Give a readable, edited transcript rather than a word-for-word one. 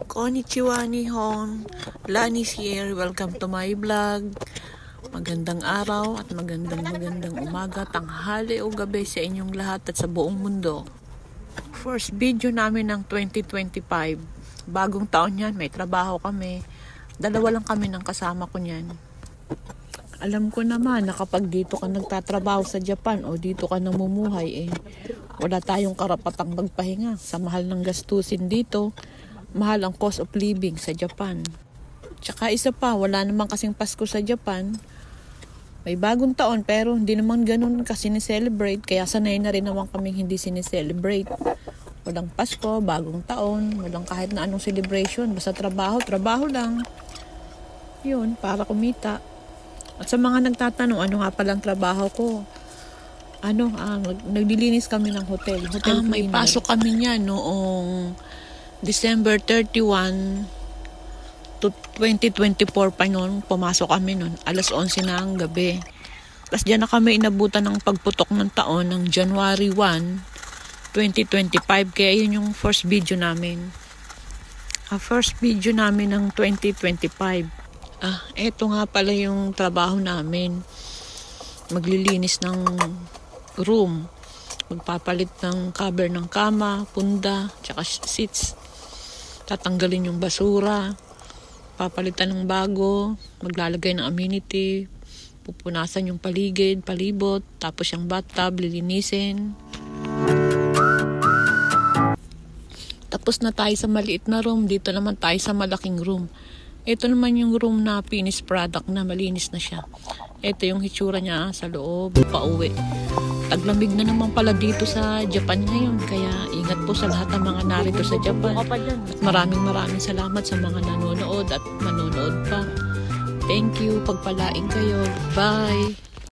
Konnichiwa Nihon, Lani's here. Welcome to my vlog. Magandang araw at magandang umaga, tanghali o gabi sa inyong lahat at sa buong mundo. First video namin ng 2025. Bagong taon yan, may trabaho kami. Dalawa lang kami ng kasama ko niyan. Alam ko naman na kapag dito ka nagtatrabaho sa Japan o dito ka namumuhay, wala tayong karapatang magpahinga sa mahal ng gastusin dito. Mahal ang cost of living sa Japan. Tsaka isa pa, wala naman kasing Pasko sa Japan. May bagong taon pero hindi naman ganun kasi ni-celebrate. Kaya sanay na rin naman kaming hindi sineselebrate. Walang Pasko, bagong taon, walang kahit na anong celebration. Basta trabaho lang. Yun, para kumita. At sa mga nagtatanong, ano nga palang trabaho ko? Naglilinis kami ng hotel. May pasok kami niya noong December 31 to 2024 pa noon. Pumasok kami noon. Alas 11 na ang gabi. Tapos dyan na kami inabutan ng pagputok ng taon ng January 1, 2025. Kaya yun yung first video namin. First video namin ng 2025. Eto nga pala yung trabaho namin. Maglilinis ng room. Magpapalit ng cover ng kama, punda, tsaka seats. Tatanggalin yung basura. Papalitan ng bago. Maglalagay ng amenity. Pupunasan yung paligid, palibot. Tapos yung bathtub, lilinisin. Tapos na tayo sa maliit na room. Dito naman tayo sa malaking room. Ito naman yung room na finished product na malinis na siya. Ito yung hitsura niya sa loob, pauwi. Taglamig na naman pala dito sa Japan ngayon. Kaya ingat po sa lahat ng mga narito sa Japan. At maraming salamat sa mga nanonood at manonood pa. Thank you. Pagpalain kayo. Bye!